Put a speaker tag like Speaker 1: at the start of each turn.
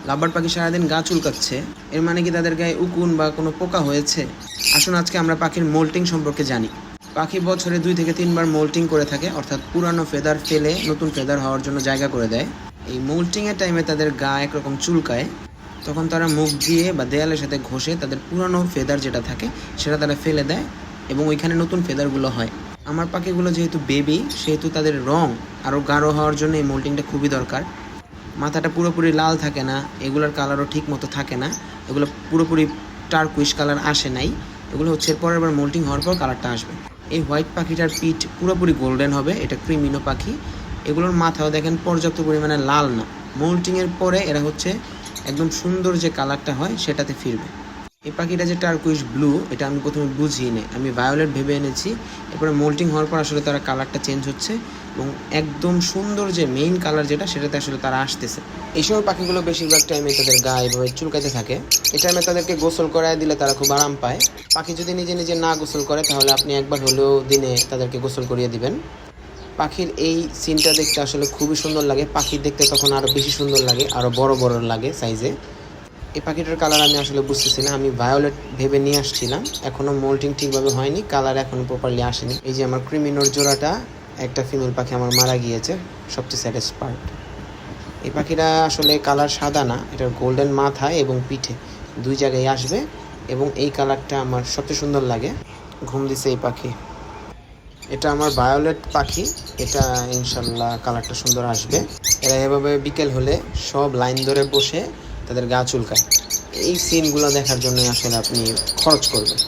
Speaker 1: Lovebird পাখি সারাদিন গা চুলকাচ্ছে, এর মানে কি তাদের গায়ে উকুন বা কোনো পোকা হয়েছে? আসুন আজকে আমরা পাখির মোল্টিং সম্পর্কে জানি। পাখি বছরে 2 থেকে 3 বার মোল্টিং করে থাকে, অর্থাৎ পুরানো ফেদার ফেলে নতুন ফেদার হওয়ার জন্য জায়গা করে দেয়। এই মোল্টিংয়ের টাইমে তাদের গা একরকম চুলকায়, তখন তারা মুখ দিয়ে বা দেয়ালের সাথে ঘষে তাদের পুরানো ফেদার যেটা থাকে সেটা তারা ফেলে দেয় এবং ওইখানে নতুন ফেদারগুলো হয়। আমার পাখিগুলো যেহেতু বেবি, সেহেতু তাদের রং আরও গাঢ় হওয়ার জন্য এই মোল্টিংটা খুবই দরকার। মাথাটা পুরোপুরি লাল থাকে না, এগুলোর কালারও ঠিক মতো থাকে না, এগুলো পুরোপুরি টার্কুইশ কালার আসে নাই, এগুলো হচ্ছে পরের বার মোল্টিং হওয়ার পর কালারটা আসবে। এই হোয়াইট পাখিটার পিঠ পুরোপুরি গোল্ডেন হবে, এটা ক্রিমিনো পাখি। এগুলোর মাথাও দেখেন পর্যাপ্ত পরিমাণে লাল না, মোল্টিংয়ের পরে এরা হচ্ছে একদম সুন্দর যে কালারটা হয় সেটাতে ফিরবে। এই পাখিটা যে টার্কুইশ ব্লু, এটা আমি প্রথমে বুঝিয়ে নেই, আমি ভায়োলেট ভেবে এনেছি। এরপরে মোল্টিং হওয়ার পর আসলে তারা কালারটা চেঞ্জ হচ্ছে এবং একদম সুন্দর যে মেইন কালার যেটা সেটাতে আসলে তারা আসতেছে। এই সময় পাখিগুলো বেশিরভাগ টাইমে তাদের গা এভাবে চুলকাতে থাকে। এই টাইমে তাদেরকে গোসল করায় দিলে তারা খুব আরাম পায়। পাখি যদি নিজে নিজে না গোসল করে তাহলে আপনি একবার হলেও দিনে তাদেরকে গোসল করিয়ে দিবেন। পাখির এই সিনটা দেখতে আসলে খুবই সুন্দর লাগে, পাখি দেখতে তখন আরও বেশি সুন্দর লাগে, আরও বড় বড় লাগে সাইজে। এই পাখিটার কালার আমি আসলে বুঝতেছি না, আমি ভায়োলেট ভেবে নিয়ে আসছিলাম, এখনও মোল্টিং ঠিকভাবে হয়নি, কালার এখনও প্রপারলি আসেনি। এই যে আমার ক্রিমিনোর জোড়াটা, একটা ফিমেল পাখি আমার মারা গিয়েছে, সবচেয়ে স্যাডেস্ট পার্ট। এই পাখিটা আসলে কালার সাদা না, এটার গোল্ডেন মাথায় এবং পিঠে 2 জায়গায় আসবে এবং এই কালারটা আমার সবচেয়ে সুন্দর লাগে। ঘুম দিছে এই পাখি, এটা আমার ভায়োলেট পাখি, এটা ইনশাল্লাহ কালারটা সুন্দর আসবে। এরা এভাবে বিকেল হলে সব লাইন ধরে বসে তাদের গা চুলকায়। এই সিনগুলো দেখার জন্য আসলে আপনি খরচ করবেন।